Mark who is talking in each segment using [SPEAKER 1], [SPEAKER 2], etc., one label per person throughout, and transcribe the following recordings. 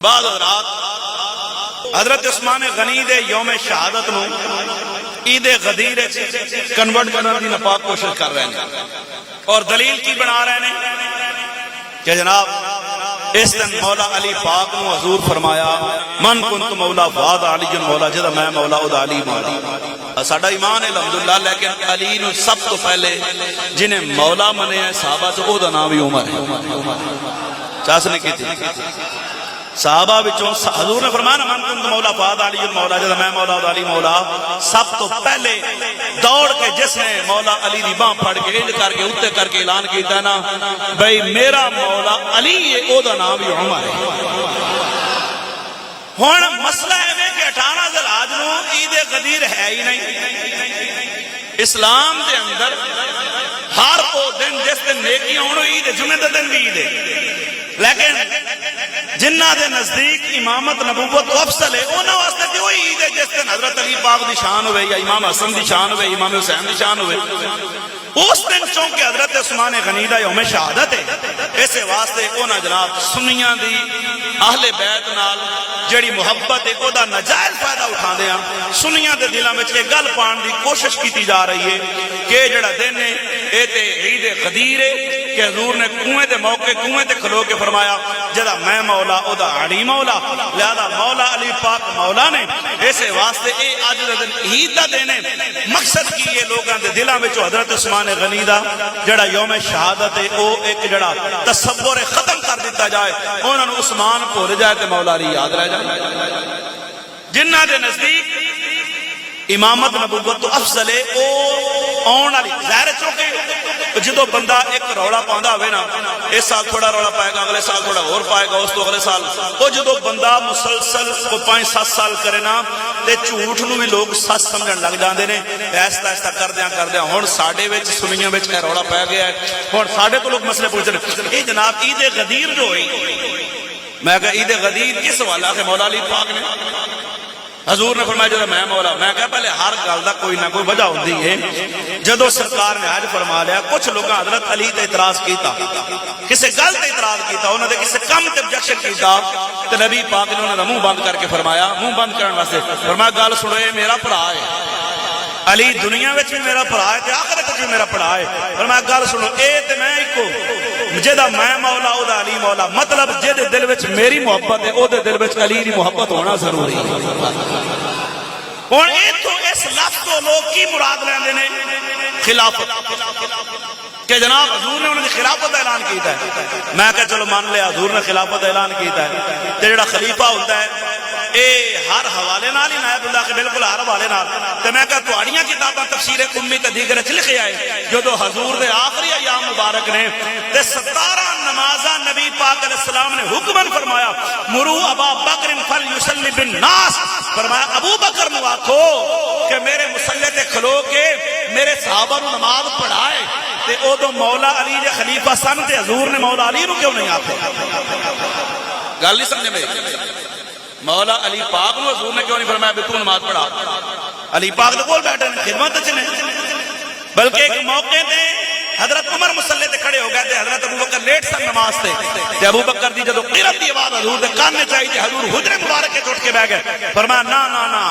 [SPEAKER 1] بعض حضرات حضرت عثمان غنی دے یوم شہادت نو عید غدیر کنورٹ کرنے کی ناپاک کوشش کر رہے ہیں، اور دلیل کی بنا رہے ہیں کہ جناب اس دن مولا علی پاک نو حضور فرمایا من کنت مولا فاد علی مولا، جدا میں مولا ادا علی مولا۔ ساڈا ایمان ہے الحمدللہ، لیکن علی نو سب تو پہلے جنہیں مولا منے ہیں صحابہ تو او دا نام بھی عمر ہے۔ چاس نے کی تھی صحابہ بچوں حضور نے فرمایا من کنت مولا فاد علی مولا، جدا میں مولا ادا علی مولا، سب تو پہلے دوڑ کے جس نے مولا علی دی باں پھڑ کے انج کر کے اتے کر کے اعلان کیتا ہے نا بھئی میرا مولا علی ہے، او دا نام بھی عمر ہے۔ ہن مسئلہ ہے کہ 18 ذی الحج نو عید غدیر ہے ہی نہیں۔ اسلام دے اندر ہر وہ دن جس دن نیکی ہون عید ہے، جمعے دا دن بھی عید ہے، لیکن جنہ دے نزدیک امامت نبوت افضل ہے انہاں واسطے تے وہی عید ہے جس دن حضرت علی پاک دی شان ہوئے یا امام حسن دی شان ہوئے، امام حسین دی شان ہوئے۔ اس دن چونکہ حضرت عثمان غنی دا یوم شہادت ہے، اس واسطے انہاں جناب سنیاں دی اہل بیت نال جڑی محبت ہے او دا ناجائز فائدہ اٹھاندے ہیں، سنیاں دے دلاں وچ یہ گل پان دی کوشش کیتی جا رہی ہے کہ جڑا دن ہے اے تے عید غدیر ہے کہ حضور نے کنویں دے موقع کنویں تے کھلو کے فرمایا جدا میں مولا او دا علی مولا، لہذا مولا علی پاک مولا نے اس واسطے اے اج دا دن عید دا دن ہے۔ مقصد کی یہ لوگاں دے دلاں وچ حضرت عثمان غنی دا جڑا یوم شہادت ہے او ایک جڑا تصور ختم کر دیتا جائے، انہاں نوں عثمان بھول جائے تے مولا علی یاد رہ جائے۔ جنہ دے نزدیک امامت نبوت تو افضل ہے او آن والی ظاہر چونکہ جدو بندہ ایک روڑا پاندہ ہوئے نا اس سال تھوڑا روڑا پائے گا، اگلے سال تھوڑا اور پائے گا، اس تو اگلے سال وہ جدو بندہ مسلسل کو 5-7 سال کرے نا تے جھوٹ نو بھی لوگ سچ سمجھن لگ جاندے نے، ایسا ایسا کردیاں ہن ساڈے وچ سنیاں وچ اے روڑا پایا گیا ہے، ہن ساڈے تو لوگ مسئلے پوچھ رہے اے جناب عید غدیر جو ہوئی، میں کہا عید غدیر کس والا کہ مولا علی پاک نے حضور نے فرمایا جب میں مولا، میں کہا پہلے ہر گل دا کوئی نہ کوئی وجہ ہوندی ہے۔ جدو سرکار نے حج فرما لیا کچھ لوگ حضرت علی تے اعتراض کیتا، کسی گل تے اعتراض کیتا، انہوں نے کسی کم تے objection کیتا تے نبی پاک نے انہوں نے منہ بند کر کے فرمایا، منہ بند کرنے واسطے فرمایا گل سنو اے میرا بھرا ہے، علی دنیا وچ بھی میرا بھرا ہے تے آخرت وچ بھی میرا بھرا ہے، فرمایا گل سنو اے تے میں اکو جدا میں مولا او دا علی مولا، مطلب جدے دل وچ میری محبت ہے او دے دل وچ علی دی محبت ہونا ضروری ہے۔ اور ایتھوں اس لفظ تو لوگ کی مراد لیندے نے خلافت، کہ جناب حضور نے انہوں نے خلافت اعلان کیتا ہے، میں کہا چلو مان لیا حضور نے خلافت اعلان کیتا ہے تے جڑا خلیفہ ہوتا ہے اے ہر حوالے نال ہی نائب اللہ کے بالکل ہر حوالے نال، تے میں کہا تہاڈیاں کتاباں تفسیر امی تے دیگر وچ لکھیا ہے جدو حضور دے آخری ایام مبارک نے تے 17 نمازاں نبی پاک علیہ السلام نے حکمن فرمایا مرو ابا بکر فلیصلی بالناس، فرمایا ابو بکر نو آکھو کہ میرے مصلی تے کھلو کے میرے صحابہ نو نماز پڑھائے، تے او تو مولا علی جے خلیفہ سن تے حضور نے مولا علی نو کیوں نہیں آکھے؟ گل نہیں سمجھے میں، مولا علی پاک نو حضور نے کیوں نہیں فرمایا بھی تو نماز پڑھا؟ علی پاک دے کول بیٹھے نے خدمت وچ نے، بلکہ ایک موقع تے حضرت عمر مصلی تے کھڑے ہو گئے تے حضرت ابو بکر لیٹ سن نماز تے تے ابو بکر دی جدو قرات دی آواز حضور دے کان میں چائی تے حضور حجرے مبارک کے اٹھ کے بیٹھ گئے، فرمایا نا نا نا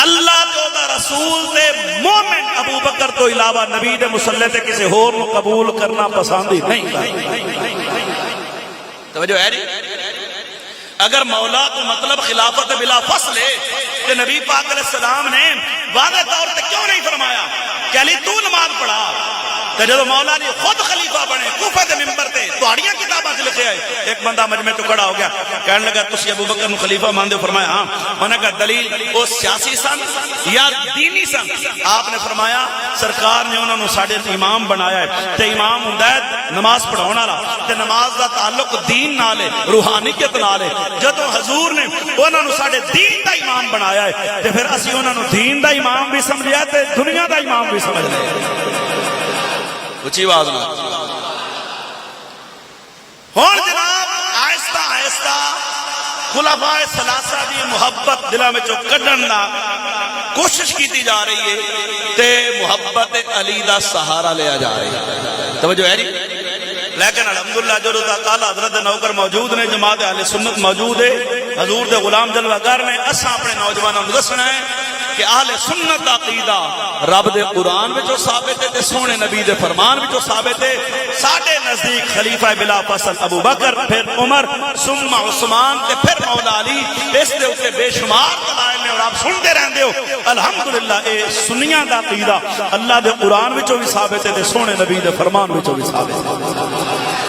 [SPEAKER 1] اللہ تو دا رسول دے مومن ابو بکر تو علاوہ نبی دے مصلی تے کسی ہور نو قبول کرنا پسند ہی نہیں۔ توجہ ہے جی، اگر مولا تو مطلب خلافت بلا فصل ہے تو نبی پاک علیہ السلام نے واضح طور پہ کیوں نہیں فرمایا کہ علی تو نماز پڑھا؟ تو جب مولا علی خود خلیفہ بنے کوفہ دے ممبر تے تہاڈیاں کتاباں وچ لکھیا ہے، ایک بندہ مجمع تو کھڑا ہو گیا کہنے لگا تسی ابو بکر نو خلیفہ مانتے ہو؟ فرمایا ہاں۔ انہوں نے کہا دلیل وہ سیاسی سن یا دینی سن؟ آپ نے فرمایا سرکار نے انہوں نے ساڈے امام بنایا ہے تے امام ہوندا ہے نماز پڑھاون والا تے نماز دا تعلق دین نال ہے، روحانیت نال ہے، جدوں حضور نے انہوں نے ساڈے دین دا امام بنایا ہے تے پھر اسی انہوں نے دین دا امام بھی سمجھیا تے دنیا دا امام بھی سمجھ لیا۔ اچھی آواز نہ ہون جناب آہستہ آہستہ خلفاء ثلاثہ دی محبت دلاں وچوں کڈن دا کوشش کیتی جا رہی ہے تے محبت علی دا سہارا لیا جا رہی ہے۔ توجہ ہے جی، لیکن الحمدللہ جو رضا کالا حضرت نوکر موجود نے، جماعت اہل سنت موجود ہے، حضور دے غلام جلوہ گر نے، اساں اپنے نوجوانوں کو دسنا ہے کہ اہل سنت دا عقیدہ رب دے قرآن وچوں ثابت ہے تے سونے نبی دے فرمان وچوں ثابت ہے۔ ساڈے نزدیک خلیفہ بلا فصل ابو بکر، پھر عمر، ثم عثمان تے پھر مولا علی، اس دے اوتے بے شمار دلائل نے اور آپ سنتے رہندے ہو۔ الحمدللہ اے سنیاں دا عقیدہ اللہ دے قرآن وچوں بھی ثابت ہے تے سونے نبی دے فرمان وچوں بھی ثابت ہے۔